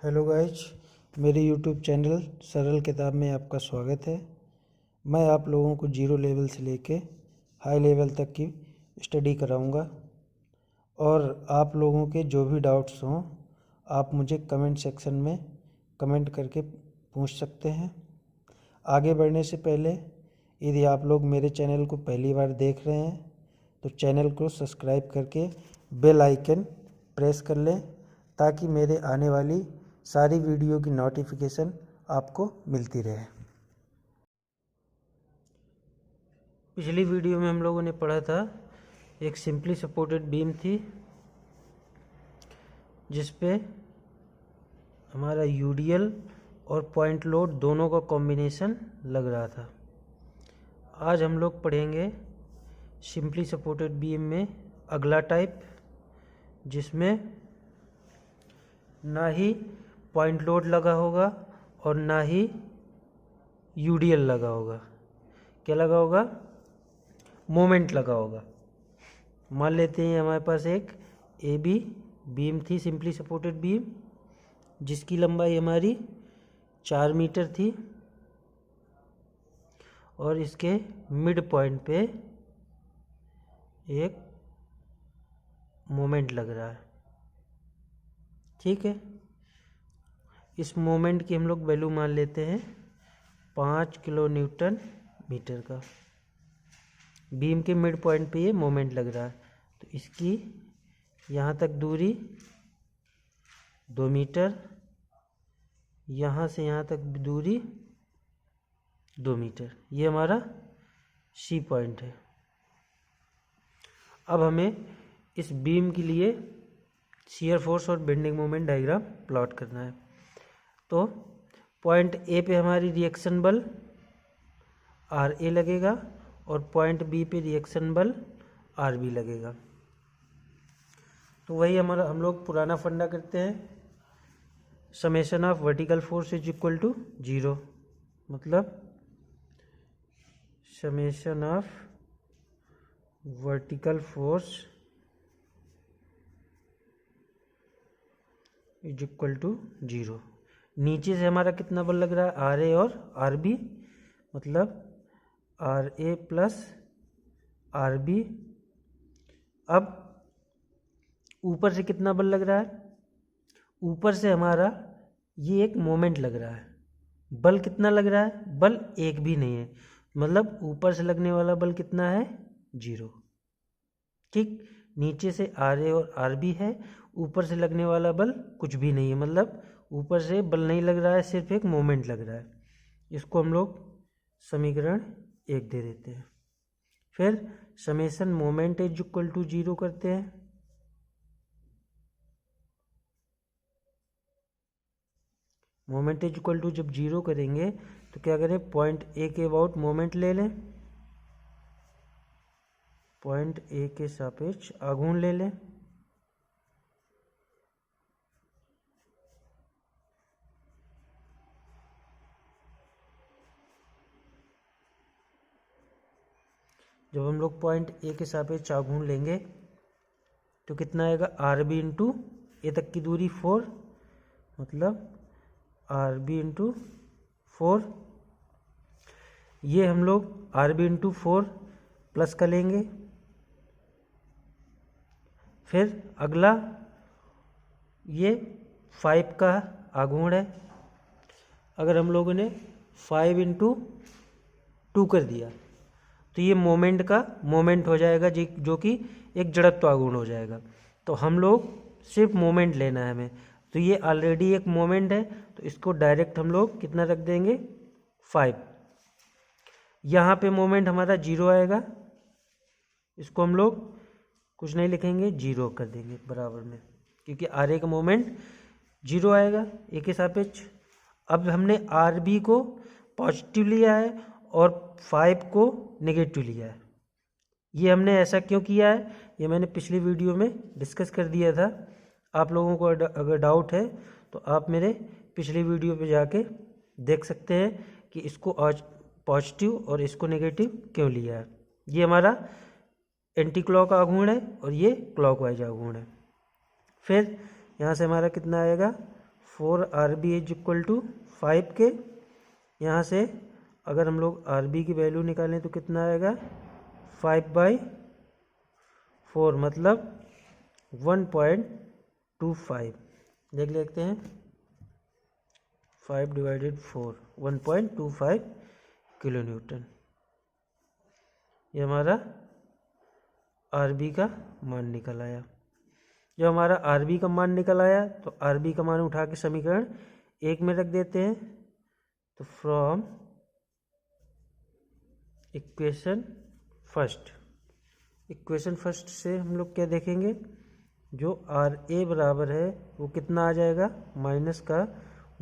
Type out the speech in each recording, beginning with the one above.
Hello guys, मेरे YouTube channel सरल किताब में आपका स्वागत है। मैं आप लोगों को जीरो लेवल से लेके हाई लेवल तक की स्टडी कराऊंगा और आप लोगों के जो भी डाउट्स हों आप मुझे कमेंट सेक्शन में कमेंट करके पूछ सकते हैं। आगे बढ़ने से पहले यदि आप लोग मेरे चैनल को पहली बार देख रहे हैं तो चैनल को सब्सक्राइब करके बेल आइकन प्रेस कर लें ताकि मेरे आने वाली सारी वीडियो की नोटिफिकेशन आपको मिलती रहे। पिछली वीडियो में हम लोगों ने पढ़ा था एक सिंपली सपोर्टेड बीम थी जिस पे हमारा यूडीएल और पॉइंट लोड दोनों का कॉम्बिनेशन लग रहा था। आज हम लोग पढ़ेंगे सिंपली सपोर्टेड बीम में अगला टाइप, जिसमें ना ही पॉइंट लोड लगा होगा और ना ही यूडीएल लगा होगा। क्या लगा होगा? मोमेंट लगा होगा। मान लेते हैं हमारे पास एक ए बी बीम थी, सिंपली सपोर्टेड बीम, जिसकी लंबाई हमारी 4 मीटर थी और इसके मिड पॉइंट पे एक मोमेंट लग रहा है। ठीक है, इस मोमेंट की हम लोग वैल्यू मान लेते हैं 5 किलो न्यूटन मीटर का। बीम के मिड पॉइंट पे ये मोमेंट लग रहा है, तो इसकी यहाँ तक दूरी 2 मीटर, यहाँ से यहाँ तक दूरी 2 मीटर, ये हमारा सी पॉइंट है। अब हमें इस बीम के लिए शियर फोर्स और बेंडिंग मोमेंट डायग्राम प्लॉट करना है। तो पॉइंट ए पे हमारी रिएक्शन बल आर ए लगेगा और पॉइंट बी पे रिएक्शन बल आर बी लगेगा। तो वही हमारा हम लोग पुराना फंडा करते हैं, summation of vertical force is equal to 0, मतलब summation of vertical force is equal to 0। नीचे से हमारा कितना बल लग रहा है? आर ए और आर बी, मतलब R A plus R B. अब ऊपर से कितना बल लग रहा है? ऊपर से हमारा ये एक मोमेंट लग रहा है। बल कितना लग रहा है? बल एक भी नहीं है, मतलब ऊपर से लगने वाला बल कितना है? 0। ठीक, नीचे से आर ए और आर बी है, ऊपर से लगने वाला बल कुछ भी नहीं है, मतलब ऊपर से बल नहीं लग रहा है, सिर्फ एक मोमेंट लग रहा है। इसको हम लोग समीकरण 1 दे देते हैं। फिर summation moment is equal to 0 करते हैं। मोमेंट इज इक्वल टू जब 0 करेंगे तो क्या करें? पॉइंट ए के अबाउट मोमेंट ले लें, पॉइंट ए के सापेक्ष आघूर्ण ले लें। जब हम लोग पॉइंट ए के सापेक्ष आघूर्ण लेंगे तो कितना आएगा? आर बी इंटू ए तक की दूरी 4, मतलब आर बी इंटू 4। ये हम लोग आर बी इंटू 4 प्लस कर लेंगे। फिर अगला ये 5 का आघूर्ण है। अगर हम लोगों ने 5 इंटू 2 कर दिया तो ये मोमेंट का मोमेंट हो जाएगा, जो कि एक जड़त्व आघूर्ण हो जाएगा। तो हम लोग सिर्फ मोमेंट लेना है हमें, तो ये ऑलरेडी एक मोमेंट है, तो इसको डायरेक्ट हम लोग कितना रख देंगे? 5। यहाँ पे मोमेंट हमारा 0 आएगा, इसको हम लोग कुछ नहीं लिखेंगे, 0 कर देंगे बराबर में, क्योंकि आर ए का मोमेंट 0 आएगा ए के सापेक्ष। अब हमने आर बी को पॉजिटिव लिया है और 5 को नेगेटिव लिया है। ये हमने ऐसा क्यों किया है, ये मैंने पिछली वीडियो में डिस्कस कर दिया था। आप लोगों को अगर डाउट है तो आप मेरे पिछली वीडियो पे जाके देख सकते हैं कि इसको आज पॉजिटिव और इसको नेगेटिव क्यों लिया है। ये हमारा एंटी क्लॉक आघूर्ण है और ये क्लॉकवाइज आघूर्ण है। फिर यहाँ से हमारा कितना आएगा? 4 RB इज इक्वल टू 5 के। यहाँ से अगर हम लोग RB की वैल्यू निकालें तो कितना आएगा 5/4 मतलब 1.25। देख लेते हैं 5/4 1.25 किलो न्यूटन। ये हमारा RB का मान निकल आया। जब हमारा RB का मान निकल आया तो RB का मान उठा के समीकरण 1 में रख देते हैं। तो फ्रॉम इक्वेशन फर्स्ट से हम लोग क्या देखेंगे, जो RA बराबर है वो कितना आ जाएगा माइनस का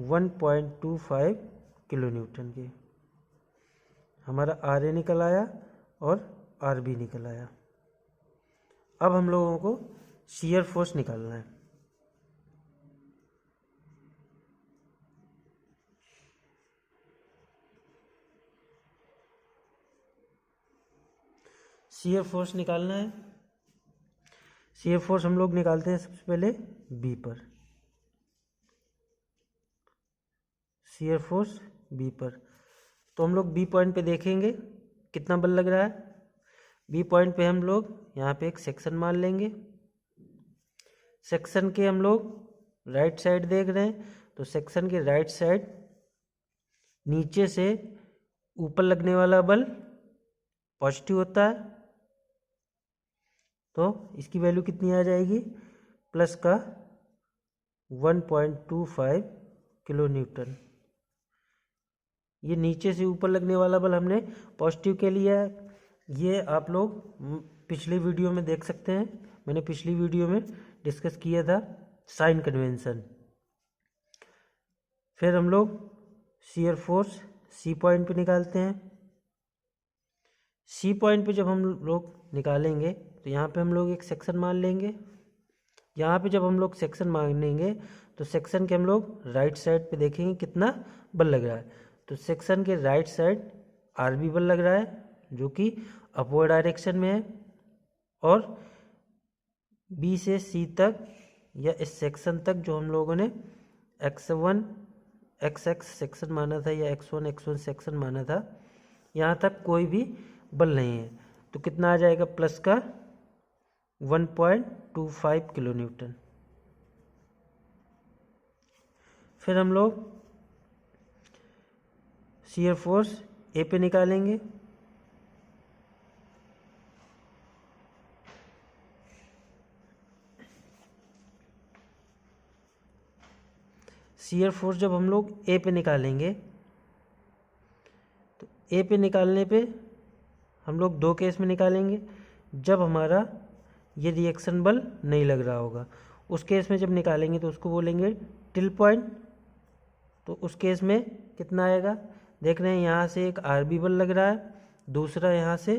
1.25 किलो न्यूटन के। हमारा RA निकल आया और RB निकल आया। अब हम लोगों को शियर फोर्स निकालना है। शियर फोर्स निकालना है। शियर फोर्स हम लोग निकालते हैं सबसे पहले बी पर। शियर फोर्स बी पर तो हम लोग बी पॉइंट पे देखेंगे कितना बल लग रहा है। बी पॉइंट पे हम लोग यहाँ पे एक सेक्शन मान लेंगे। सेक्शन के हम लोग राइट साइड देख रहे हैं तो सेक्शन के राइट साइड नीचे से ऊपर लगने वाला बल पॉजिटिव होता है, तो इसकी वैल्यू कितनी आ जाएगी प्लस का 1.25 किलो न्यूटन। ये नीचे से ऊपर लगने वाला बल हमने पॉजिटिव के लिया है। ये आप लोग पिछली वीडियो में देख सकते हैं, मैंने पिछली वीडियो में डिस्कस किया था साइन कन्वेंशन। फिर हम लोग शियर फोर्स सी पॉइंट पे निकालते हैं। सी पॉइंट पे जब हम लोग निकालेंगे तो यहाँ पे हम लोग एक सेक्शन मान लेंगे। यहाँ पे जब हम लोग सेक्शन मानेंगे तो सेक्शन के हम लोग राइट साइड पे देखेंगे कितना बल लग रहा है। तो सेक्शन के राइट साइड RB बल लग रहा है जो कि अपवर्ड डायरेक्शन में है, और B से C तक या इस सेक्शन तक जो हम लोगों ने X1 XX सेक्शन माना था या X1 X1 सेक्शन माना था, यहाँ तक कोई भी बल नहीं है। तो कितना आ जाएगा प्लस का 1.25 किलो न्यूटन। फिर हम लोग शियर फोर्स ए पे निकालेंगे। शियर फोर्स जब हम लोग ए पे निकालेंगे तो ए पे निकालने पे हम लोग दो केस में निकालेंगे। जब हमारा ये रिएक्शन बल नहीं लग रहा होगा उस केस में जब निकालेंगे तो उसको बोलेंगे टिल पॉइंट। तो उस केस में कितना आएगा, देख रहे हैं यहाँ से एक RB बल लग रहा है, दूसरा यहाँ से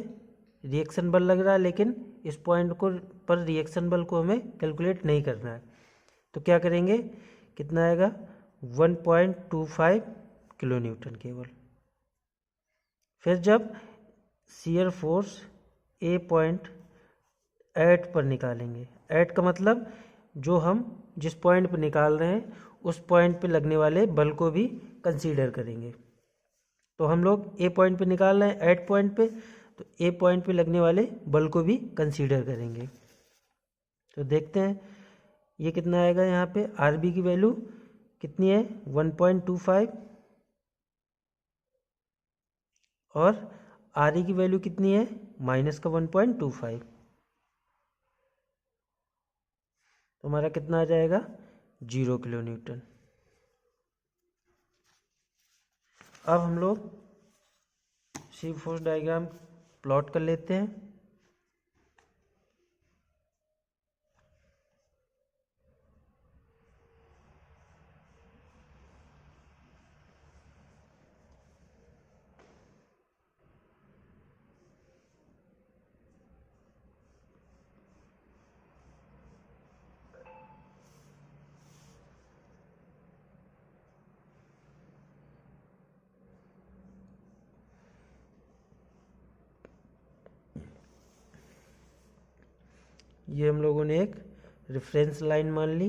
रिएक्शन बल लग रहा है, लेकिन इस पॉइंट को पर रिएक्शन बल को हमें कैलकुलेट नहीं करना है। तो क्या करेंगे, कितना आएगा 1.25 किलो न्यूटन केवल। फिर जब शियर फोर्स ए पॉइंट एट पर निकालेंगे, एट का मतलब जो हम जिस पॉइंट पर निकाल रहे हैं उस पॉइंट पे लगने वाले बल को भी कंसीडर करेंगे। तो हम लोग ए पॉइंट पे निकाल रहे हैं एट पॉइंट पे, तो ए पॉइंट पे लगने वाले बल को भी कंसीडर करेंगे। तो देखते हैं ये कितना आएगा। यहाँ पे RB की वैल्यू कितनी है 1.25 और RE की वैल्यू कितनी है माइनस का 1.25। तो हमारा कितना आ जाएगा 0 किलो न्यूटन। अब हम लोग शियर फोर्स डायग्राम प्लॉट कर लेते हैं। ये हम लोगों ने एक रेफरेंस लाइन मान ली।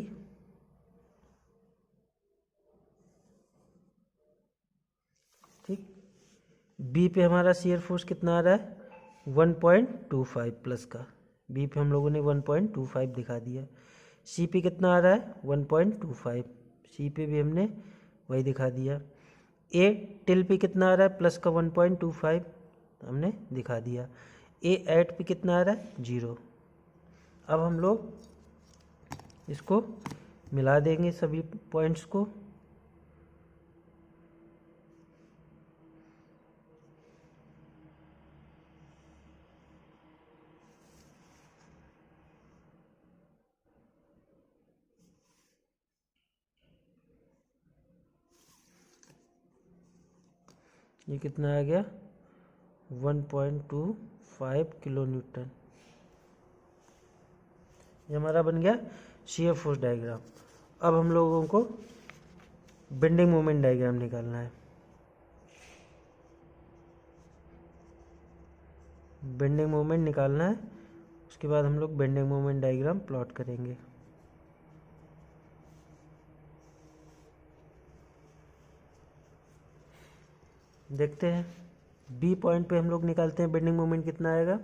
बी पे हमारा शियर फोर्स कितना आ रहा है 1.25 प्लस का, बी पे हम लोगों ने 1.25 दिखा दिया। सी पे कितना आ रहा है 1.25, सी पे भी हमने वही दिखा दिया। ए टिल पे कितना आ रहा है प्लस का 1.25 हमने दिखा दिया। ए एट पे कितना आ रहा है 0। अब हम लोग इसको मिला देंगे सभी पॉइंट्स को। ये कितना आ गया 1.25 किलो न्यूटन। ये हमारा बन गया शियर फोर्स डायग्राम। अब हम लोगों को बेंडिंग मोमेंट डायग्राम निकालना है। बेंडिंग मोमेंट निकालना है, उसके बाद हम लोग बेंडिंग मोमेंट डायग्राम प्लॉट करेंगे। देखते हैं बी पॉइंट पे हम लोग निकालते हैं बेंडिंग मोमेंट कितना आएगा।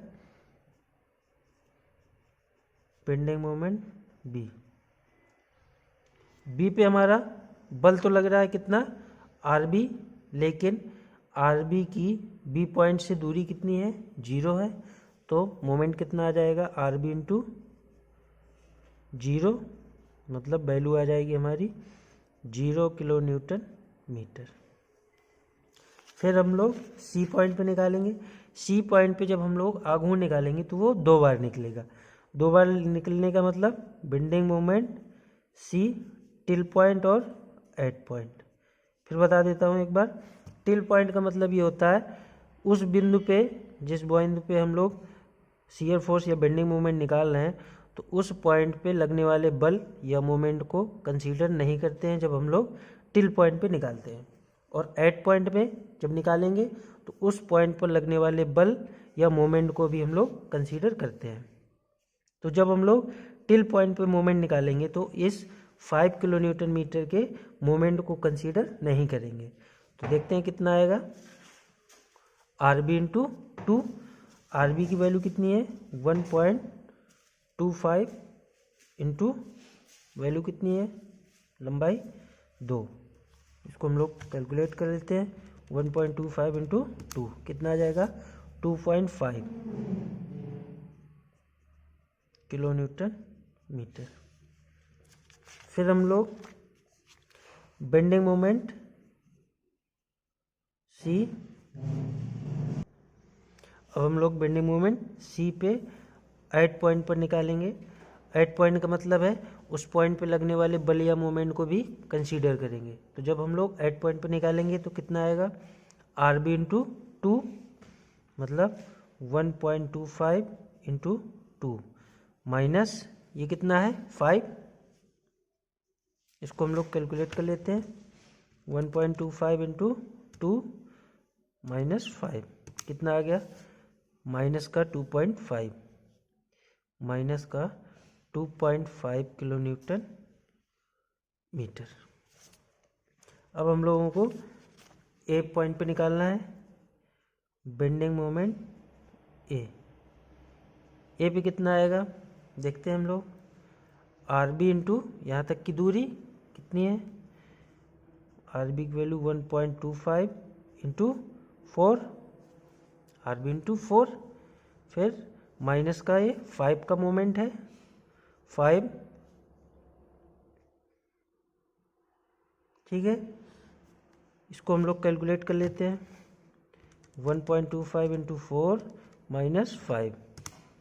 बेंडिंग मोमेंट बी पे हमारा बल तो लग रहा है कितना आर बी, लेकिन आर बी की बी पॉइंट से दूरी कितनी है 0 है, तो मोमेंट कितना आ जाएगा आर बी इंटू 0, मतलब वैल्यू आ जाएगी हमारी 0 किलो न्यूटन मीटर। फिर हम लोग सी पॉइंट पे निकालेंगे। सी पॉइंट पे जब हम लोग आघूर्ण निकालेंगे तो वो 2 बार निकलेगा। 2 बार निकलने का मतलब bending moment see till point और एट पॉइंट। फिर बता देता हूँ एक बार। टिल पॉइंट का मतलब ये होता है उस बिंदु पे, जिस बिंदु पे हम लोग शियर फोर्स या बेंडिंग मोमेंट निकाल रहे हैं, तो उस पॉइंट पे लगने वाले बल या मोमेंट को कंसीडर नहीं करते हैं जब हम लोग टिल पॉइंट पे निकालते हैं। और एट पॉइंट में जब निकालेंगे तो उस पॉइंट पर लगने वाले बल या मोमेंट को भी हम लोग कंसीडर करते हैं। तो जब हम लोग टिल पॉइंट पे मोमेंट निकालेंगे तो इस 5 किलो न्यूटन मीटर के मोमेंट को कंसीडर नहीं करेंगे। तो देखते हैं कितना आएगा R B into 2। R B की वैल्यू कितनी है 1.25 इंटू वैल्यू कितनी है लंबाई 2। इसको हम लोग कैलकुलेट कर लेते हैं। 1.25 इंटू 2 कितना आ जाएगा 2.5 किलो न्यूटन मीटर। फिर हम लोग बेंडिंग मोमेंट सी, अब हम लोग बेंडिंग मोमेंट सी पे एट पॉइंट पर निकालेंगे। एट पॉइंट का मतलब है उस पॉइंट पे लगने वाले बल या मोमेंट को भी कंसीडर करेंगे। तो जब हम लोग एट पॉइंट पर निकालेंगे तो कितना आएगा आर बी इंटू 2, मतलब 1.25 इंटू 2 माइनस ये कितना है 5। इसको हम लोग कैलकुलेट कर लेते हैं। 1.25 इंटू 2 माइनस 5 कितना आ गया माइनस का 2.5, माइनस का 2.5 किलो न्यूटन मीटर। अब हम लोगों को ए पॉइंट पे निकालना है बेंडिंग मोमेंट ए। ए पे कितना आएगा देखते हैं हम लोग। आर बी इंटू यहाँ तक की दूरी कितनी है, आर बी की value 1.25 into 4, R B into 4, फिर माइनस का ये 5 का मोमेंट है 5, ठीक है। इसको हम लोग कैलकुलेट कर लेते हैं। 1.25 इंटू 4 माइनस 5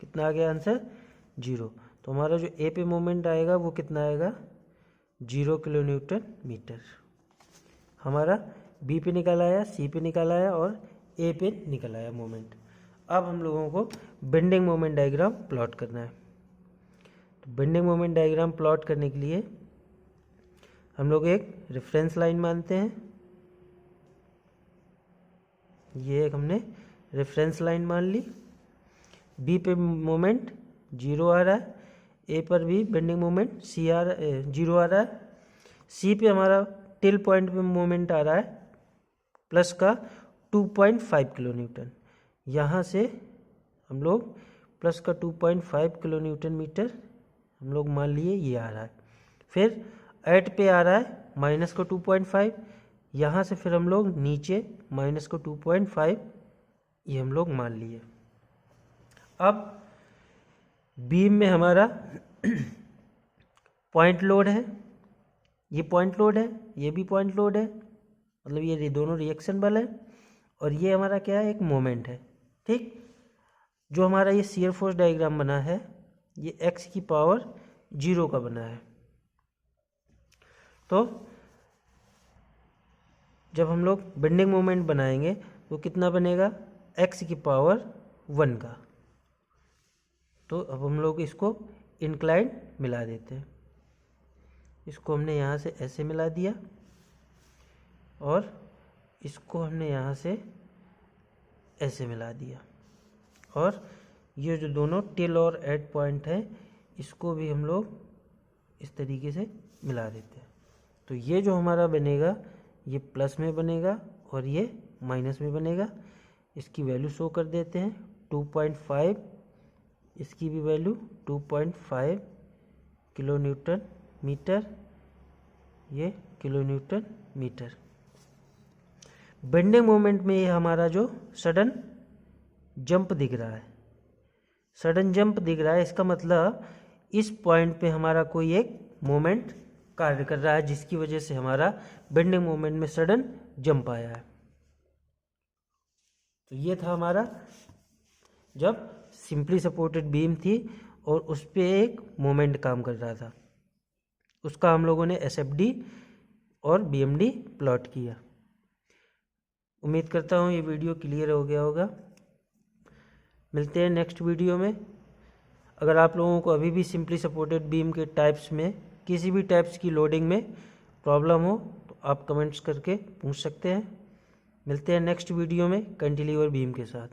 कितना आ गया आंसर 0। तो हमारा जो ए पे मोमेंट आएगा वो कितना आएगा 0 किलो न्यूटन मीटर। हमारा बी पे निकल आया, सी पे निकल आया और ए पे निकल आया मोमेंट। अब हम लोगों को बेंडिंग मोमेंट डायग्राम प्लॉट करना है। तो बेंडिंग मोमेंट डायग्राम प्लॉट करने के लिए हम लोग एक रेफरेंस लाइन मानते हैं। ये एक हमने रेफरेंस लाइन मान ली। बी पे मोमेंट 0 आ रहा है, ए पर भी बेंडिंग मोमेंट 0 आ रहा है। सी पे हमारा टिल पॉइंट पे मोमेंट आ रहा है प्लस का 2.5 किलो न्यूटन। यहाँ से हम लोग प्लस का 2.5 किलो न्यूटन मीटर हम लोग मान लिए ये आ रहा है। फिर एट पे आ रहा है माइनस का 2.5, यहाँ से फिर हम लोग नीचे माइनस का 2.5 ये हम लोग मान लिए। अब बीम में हमारा पॉइंट लोड है, ये पॉइंट लोड है, ये भी पॉइंट लोड है, मतलब ये दोनों रिएक्शन बल है, और ये हमारा क्या है, एक मोमेंट है। ठीक, जो हमारा ये शियर फोर्स डायग्राम बना है ये x की पावर 0 का बना है। तो जब हम लोग बेंडिंग मोमेंट बनाएंगे तो कितना बनेगा, x की पावर 1 का। तो अब हम लोग इसको इंक्लाइन मिला देते हैं। इसको हमने यहाँ से ऐसे मिला दिया और इसको हमने यहाँ से ऐसे मिला दिया, और ये जो दोनों टिल और एड पॉइंट है इसको भी हम लोग इस तरीके से मिला देते हैं। तो ये जो हमारा बनेगा ये प्लस में बनेगा और ये माइनस में बनेगा। इसकी वैल्यू शो कर देते हैं 2.5, इसकी भी वैल्यू 2.5 किलो न्यूटन मीटर, ये kilo newton metre. Bending moment में ये हमारा जो सडन जंप दिख रहा है, सडन जंप दिख रहा है, इसका मतलब इस पॉइंट पे हमारा कोई एक मोमेंट कार्य कर रहा है जिसकी वजह से हमारा बेंडिंग मोमेंट में सडन जंप आया है। तो ये था हमारा जब सिंपली सपोर्टेड बीम थी और उस पर एक मोमेंट काम कर रहा था, उसका हम लोगों ने एसएफडी और बीएमडी प्लॉट किया। उम्मीद करता हूँ ये वीडियो क्लियर हो गया होगा। मिलते हैं नेक्स्ट वीडियो में। अगर आप लोगों को अभी भी सिंपली सपोर्टेड बीम के टाइप्स में किसी भी टाइप्स की लोडिंग में प्रॉब्लम हो तो आप कमेंट्स करके पूछ सकते हैं। मिलते हैं नेक्स्ट वीडियो में कैंटिलीवर बीम के साथ।